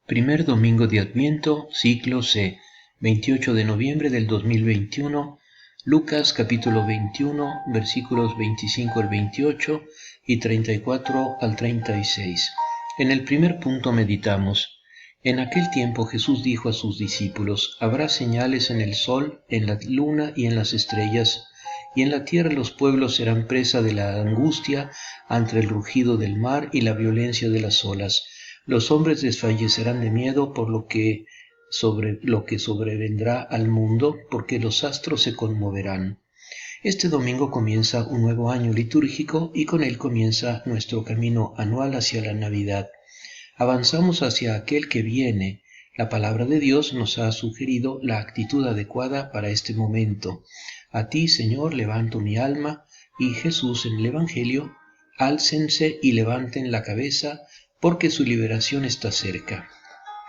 Primer domingo de Adviento, ciclo C, 28 de noviembre del 2021, Lucas capítulo 21, versículos 25 al 28 y 34 al 36. En el primer punto meditamos: en aquel tiempo Jesús dijo a sus discípulos: habrá señales en el sol, en la luna y en las estrellas, y en la tierra los pueblos serán presa de la angustia ante el rugido del mar y la violencia de las olas. Los hombres desfallecerán de miedo por lo que sobrevendrá al mundo, porque los astros se conmoverán. Este domingo comienza un nuevo año litúrgico y con él comienza nuestro camino anual hacia la Navidad. Avanzamos hacia aquel que viene. La palabra de Dios nos ha sugerido la actitud adecuada para este momento. A ti, Señor, levanto mi alma, y Jesús en el Evangelio: álcense y levanten la cabeza, porque su liberación está cerca.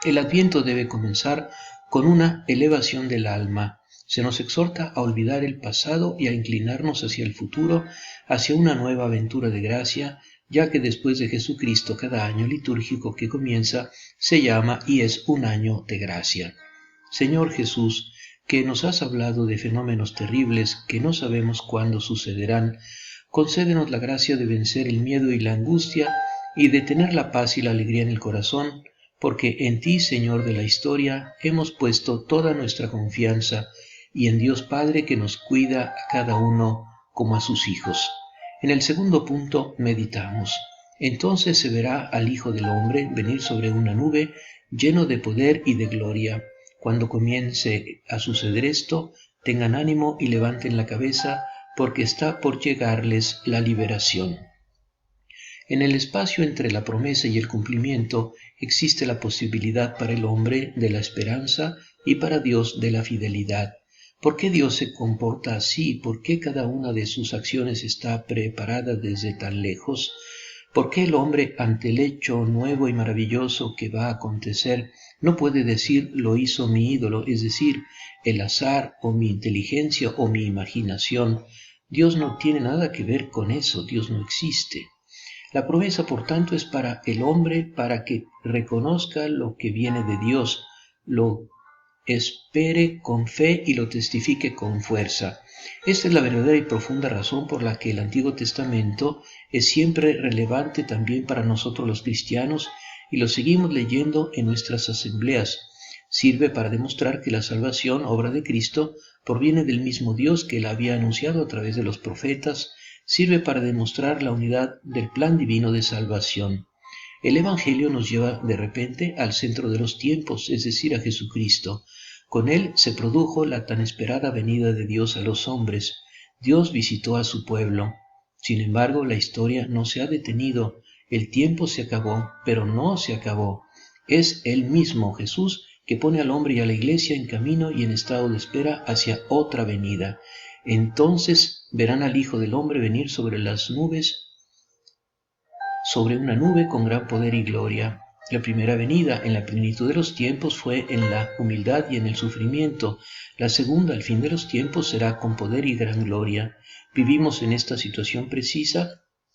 El Adviento debe comenzar con una elevación del alma. Se nos exhorta a olvidar el pasado y a inclinarnos hacia el futuro, hacia una nueva aventura de gracia, ya que después de Jesucristo cada año litúrgico que comienza se llama y es un año de gracia. Señor Jesús, que nos has hablado de fenómenos terribles que no sabemos cuándo sucederán, concédenos la gracia de vencer el miedo y la angustia y de tener la paz y la alegría en el corazón, porque en ti, Señor de la historia, hemos puesto toda nuestra confianza, y en Dios Padre que nos cuida a cada uno como a sus hijos. En el segundo punto meditamos: entonces se verá al Hijo del Hombre venir sobre una nube, lleno de poder y de gloria. Cuando comience a suceder esto, tengan ánimo y levanten la cabeza, porque está por llegarles la liberación. En el espacio entre la promesa y el cumplimiento existe la posibilidad para el hombre de la esperanza y para Dios de la fidelidad. ¿Por qué Dios se comporta así? ¿Por qué cada una de sus acciones está preparada desde tan lejos? ¿Por qué el hombre, ante el hecho nuevo y maravilloso que va a acontecer, no puede decir lo hizo mi ídolo, es decir, el azar o mi inteligencia o mi imaginación? Dios no tiene nada que ver con eso, Dios no existe. La promesa, por tanto, es para el hombre, para que reconozca lo que viene de Dios, lo espere con fe y lo testifique con fuerza. Esta es la verdadera y profunda razón por la que el Antiguo Testamento es siempre relevante también para nosotros los cristianos, y lo seguimos leyendo en nuestras asambleas. Sirve para demostrar que la salvación, obra de Cristo, proviene del mismo Dios que la había anunciado a través de los profetas. Sirve para demostrar la unidad del plan divino de salvación. El Evangelio nos lleva de repente al centro de los tiempos, es decir, a Jesucristo. Con él se produjo la tan esperada venida de Dios a los hombres. Dios visitó a su pueblo. Sin embargo, la historia no se ha detenido. El tiempo se acabó, pero no se acabó. Es él mismo, Jesús, que pone al hombre y a la iglesia en camino y en estado de espera hacia otra venida. Entonces verán al Hijo del Hombre venir sobre las nubes, sobre una nube con gran poder y gloria. La primera venida en la plenitud de los tiempos fue en la humildad y en el sufrimiento. La segunda, al fin de los tiempos, será con poder y gran gloria. Vivimos en esta situación precisa,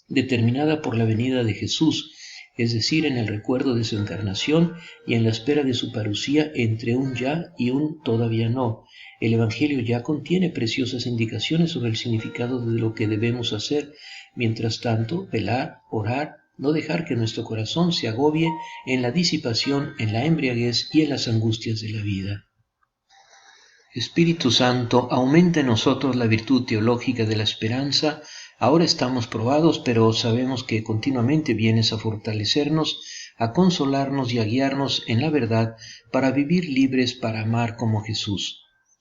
determinada por la venida de Jesús, es decir, en el recuerdo de su encarnación y en la espera de su parucía, entre un ya y un todavía no. El Evangelio ya contiene preciosas indicaciones sobre el significado de lo que debemos hacer. Mientras tanto, velar, orar, no dejar que nuestro corazón se agobie en la disipación, en la embriaguez y en las angustias de la vida. Espíritu Santo, aumenta en nosotros la virtud teológica de la esperanza. Ahora estamos probados, pero sabemos que continuamente vienes a fortalecernos, a consolarnos y a guiarnos en la verdad para vivir libres, para amar como Jesús.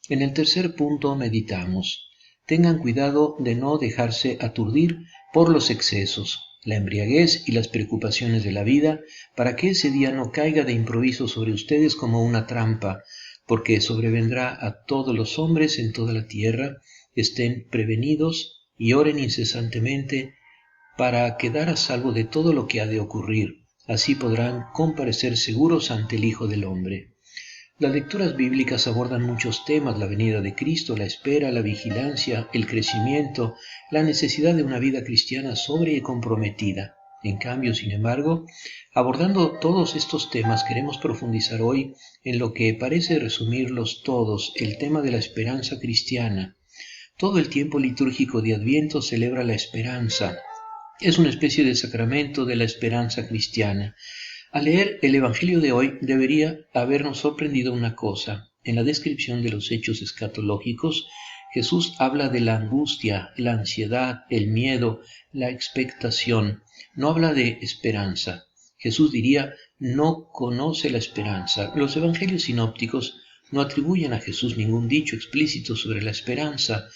En el tercer punto meditamos: tengan cuidado de no dejarse aturdir por los excesos, la embriaguez y las preocupaciones de la vida, para que ese día no caiga de improviso sobre ustedes como una trampa, porque sobrevendrá a todos los hombres en toda la tierra. Estén prevenidos y oren incesantemente para quedar a salvo de todo lo que ha de ocurrir. Así podrán comparecer seguros ante el Hijo del Hombre. Las lecturas bíblicas abordan muchos temas: la venida de Cristo, la espera, la vigilancia, el crecimiento, la necesidad de una vida cristiana sobria y comprometida. En cambio, sin embargo, abordando todos estos temas, queremos profundizar hoy en lo que parece resumirlos todos, el tema de la esperanza cristiana. Todo el tiempo litúrgico de Adviento celebra la esperanza. Es una especie de sacramento de la esperanza cristiana. Al leer el Evangelio de hoy debería habernos sorprendido una cosa. En la descripción de los hechos escatológicos, Jesús habla de la angustia, la ansiedad, el miedo, la expectación. No habla de esperanza. Jesús diría, no conoce la esperanza. Los evangelios sinópticos no atribuyen a Jesús ningún dicho explícito sobre la esperanza.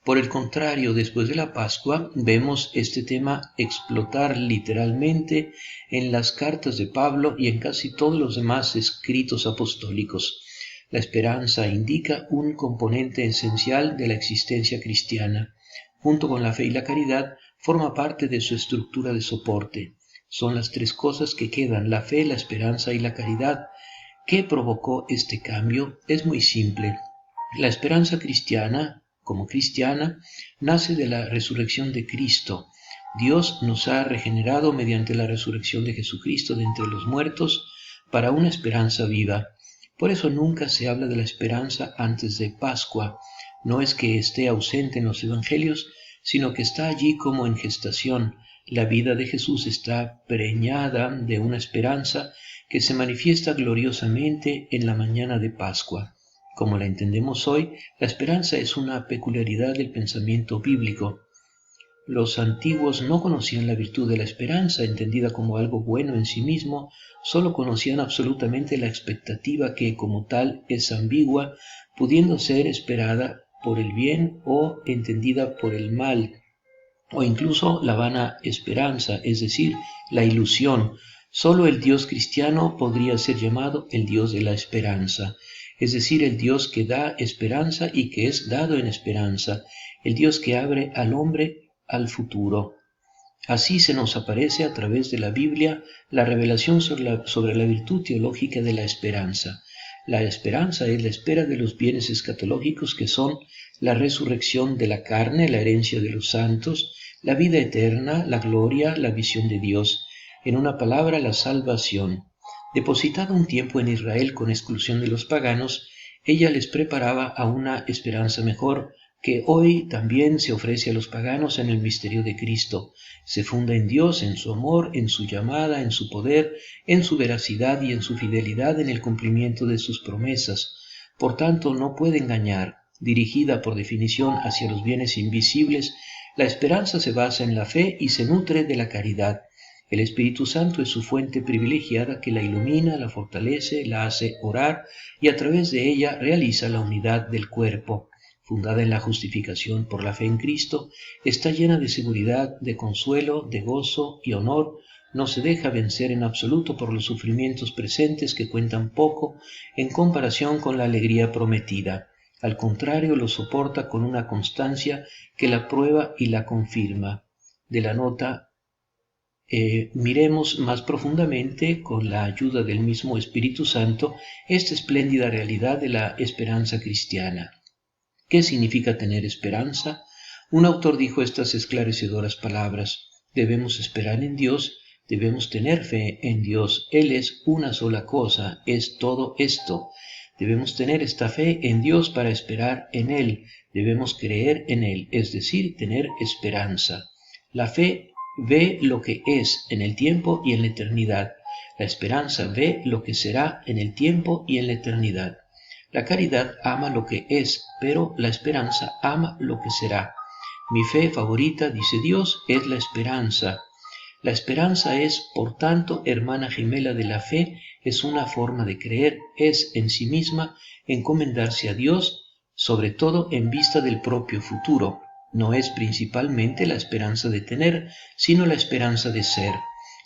Por el contrario, después de la Pascua, vemos este tema explotar literalmente en las cartas de Pablo y en casi todos los demás escritos apostólicos. La esperanza indica un componente esencial de la existencia cristiana. Junto con la fe y la caridad, forma parte de su estructura de soporte. Son las tres cosas que quedan, la fe, la esperanza y la caridad. ¿Qué provocó este cambio? Es muy simple. La esperanza cristiana, como cristiana, nace de la resurrección de Cristo. Dios nos ha regenerado mediante la resurrección de Jesucristo de entre los muertos para una esperanza viva. Por eso nunca se habla de la esperanza antes de Pascua. No es que esté ausente en los evangelios, sino que está allí como en gestación. La vida de Jesús está preñada de una esperanza que se manifiesta gloriosamente en la mañana de Pascua. Como la entendemos hoy, la esperanza es una peculiaridad del pensamiento bíblico. Los antiguos no conocían la virtud de la esperanza, entendida como algo bueno en sí mismo, solo conocían absolutamente la expectativa que, como tal, es ambigua, pudiendo ser esperada por el bien o entendida por el mal, o incluso la vana esperanza, es decir, la ilusión. Solo el Dios cristiano podría ser llamado el Dios de la esperanza, es decir, el Dios que da esperanza y que es dado en esperanza, el Dios que abre al hombre al futuro. Así se nos aparece a través de la Biblia la revelación sobre la virtud teológica de la esperanza. La esperanza es la espera de los bienes escatológicos que son la resurrección de la carne, la herencia de los santos, la vida eterna, la gloria, la visión de Dios, en una palabra, la salvación. Depositada un tiempo en Israel con exclusión de los paganos, ella les preparaba a una esperanza mejor, que hoy también se ofrece a los paganos en el misterio de Cristo. Se funda en Dios, en su amor, en su llamada, en su poder, en su veracidad y en su fidelidad en el cumplimiento de sus promesas. Por tanto, no puede engañar. Dirigida por definición hacia los bienes invisibles, la esperanza se basa en la fe y se nutre de la caridad. El Espíritu Santo es su fuente privilegiada que la ilumina, la fortalece, la hace orar y a través de ella realiza la unidad del cuerpo. Fundada en la justificación por la fe en Cristo, está llena de seguridad, de consuelo, de gozo y honor, no se deja vencer en absoluto por los sufrimientos presentes que cuentan poco en comparación con la alegría prometida. Al contrario, lo soporta con una constancia que la prueba y la confirma. De la nota miremos más profundamente, con la ayuda del mismo Espíritu Santo, esta espléndida realidad de la esperanza cristiana. ¿Qué significa tener esperanza? Un autor dijo estas esclarecedoras palabras: debemos esperar en Dios, debemos tener fe en Dios. Él es una sola cosa, es todo esto. Debemos tener esta fe en Dios para esperar en Él. Debemos creer en Él, es decir, tener esperanza. La fe ve lo que es en el tiempo y en la eternidad. La esperanza ve lo que será en el tiempo y en la eternidad. La caridad ama lo que es, pero la esperanza ama lo que será. Mi fe favorita, dice Dios, es la esperanza. La esperanza es, por tanto, hermana gemela de la fe, es una forma de creer, es en sí misma encomendarse a Dios, sobre todo en vista del propio futuro. No es principalmente la esperanza de tener, sino la esperanza de ser.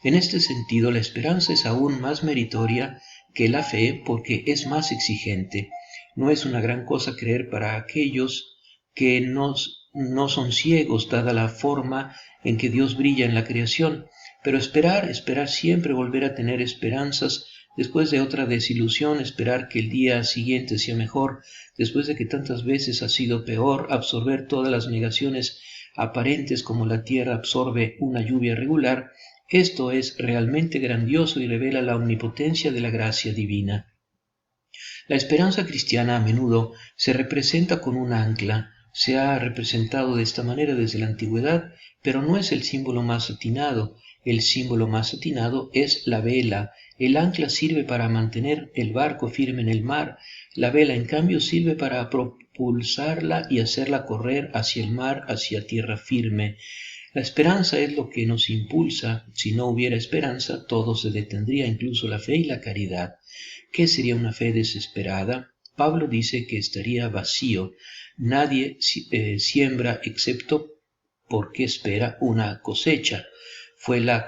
En este sentido, la esperanza es aún más meritoria que la fe porque es más exigente. No es una gran cosa creer para aquellos que no son ciegos, dada la forma en que Dios brilla en la creación, pero esperar siempre, volver a tener esperanzas después de otra desilusión, esperar que el día siguiente sea mejor, después de que tantas veces ha sido peor, absorber todas las negaciones aparentes como la tierra absorbe una lluvia regular, Esto es realmente grandioso y revela la omnipotencia de la gracia divina. La esperanza cristiana a menudo se representa con un ancla. Se ha representado de esta manera desde la antigüedad, pero no es el símbolo más atinado. El símbolo más atinado es la vela. El ancla sirve para mantener el barco firme en el mar. La vela, en cambio, sirve para propulsarla y hacerla correr hacia el mar, hacia tierra firme. La esperanza es lo que nos impulsa. Si no hubiera esperanza, todo se detendría, incluso la fe y la caridad. ¿Qué sería una fe desesperada? Pablo dice que estaría vacío. Nadie siembra excepto porque espera una cosecha. Fue la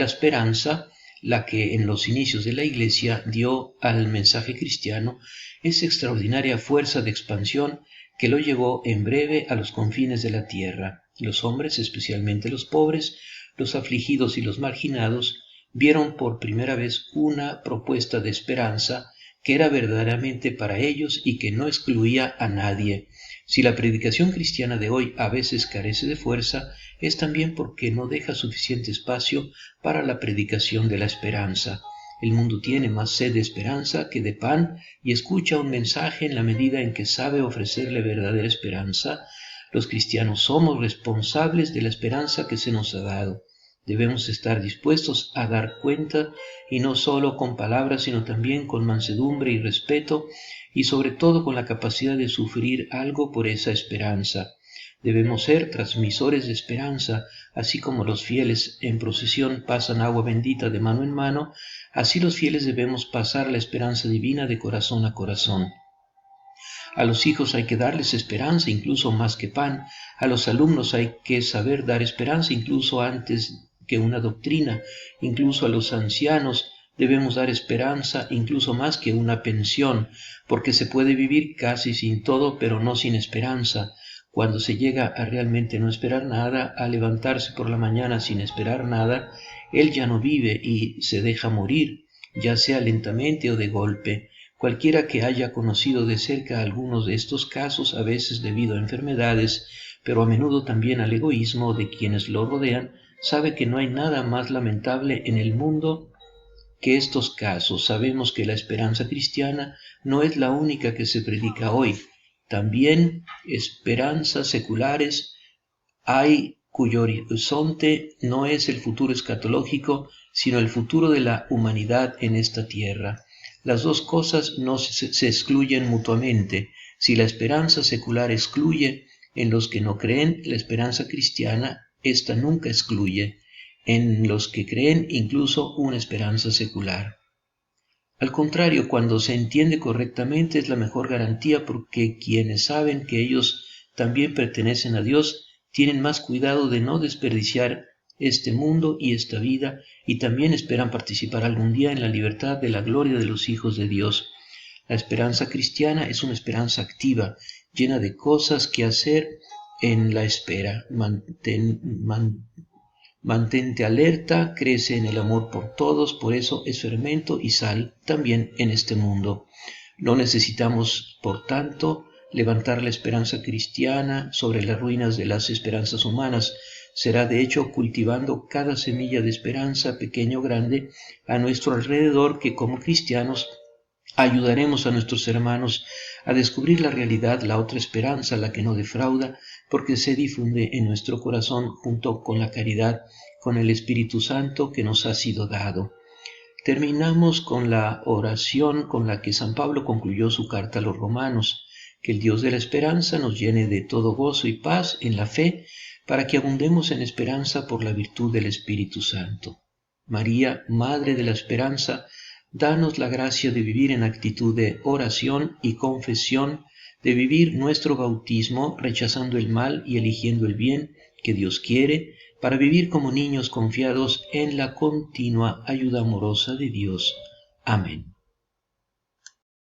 esperanza la que en los inicios de la Iglesia dio al mensaje cristiano esa extraordinaria fuerza de expansión que lo llevó en breve a los confines de la tierra. Los hombres, especialmente los pobres, los afligidos y los marginados, vieron por primera vez una propuesta de esperanza que era verdaderamente para ellos y que no excluía a nadie. Si la predicación cristiana de hoy a veces carece de fuerza, es también porque no deja suficiente espacio para la predicación de la esperanza. El mundo tiene más sed de esperanza que de pan y escucha un mensaje en la medida en que sabe ofrecerle verdadera esperanza. Los cristianos somos responsables de la esperanza que se nos ha dado. Debemos estar dispuestos a dar cuenta, y no solo con palabras, sino también con mansedumbre y respeto, y sobre todo con la capacidad de sufrir algo por esa esperanza. Debemos ser transmisores de esperanza, así como los fieles en procesión pasan agua bendita de mano en mano, así los fieles debemos pasar la esperanza divina de corazón a corazón. A los hijos hay que darles esperanza, incluso más que pan. A los alumnos hay que saber dar esperanza, incluso antes que una doctrina. Incluso a los ancianos debemos dar esperanza, incluso más que una pensión, porque se puede vivir casi sin todo, pero no sin esperanza. Cuando se llega a realmente no esperar nada, a levantarse por la mañana sin esperar nada, él ya no vive y se deja morir, ya sea lentamente o de golpe. Cualquiera que haya conocido de cerca algunos de estos casos, a veces debido a enfermedades, pero a menudo también al egoísmo de quienes lo rodean, sabe que no hay nada más lamentable en el mundo que estos casos. Sabemos que la esperanza cristiana no es la única que se predica hoy. También esperanzas seculares hay cuyo horizonte no es el futuro escatológico, sino el futuro de la humanidad en esta tierra. Las dos cosas no se excluyen mutuamente. Si la esperanza secular excluye en los que no creen, la esperanza cristiana, esta nunca excluye en los que creen incluso una esperanza secular. Al contrario, cuando se entiende correctamente es la mejor garantía, porque quienes saben que ellos también pertenecen a Dios tienen más cuidado de no desperdiciar este mundo y esta vida, y también esperan participar algún día en la libertad de la gloria de los hijos de Dios. La esperanza cristiana es una esperanza activa, llena de cosas que hacer en la espera. Mantente alerta, crece en el amor por todos, por eso es fermento y sal también en este mundo. No necesitamos, por tanto, levantar la esperanza cristiana sobre las ruinas de las esperanzas humanas. Será de hecho cultivando cada semilla de esperanza, pequeña o grande, a nuestro alrededor que como cristianos ayudaremos a nuestros hermanos a descubrir la realidad, la otra esperanza, la que no defrauda, porque se difunde en nuestro corazón junto con la caridad, con el Espíritu Santo que nos ha sido dado. Terminamos con la oración con la que San Pablo concluyó su carta a los romanos. Que el Dios de la esperanza nos llene de todo gozo y paz en la fe, para que abundemos en esperanza por la virtud del Espíritu Santo. María, Madre de la Esperanza, danos la gracia de vivir en actitud de oración y confesión, de vivir nuestro bautismo rechazando el mal y eligiendo el bien que Dios quiere, para vivir como niños confiados en la continua ayuda amorosa de Dios. Amén.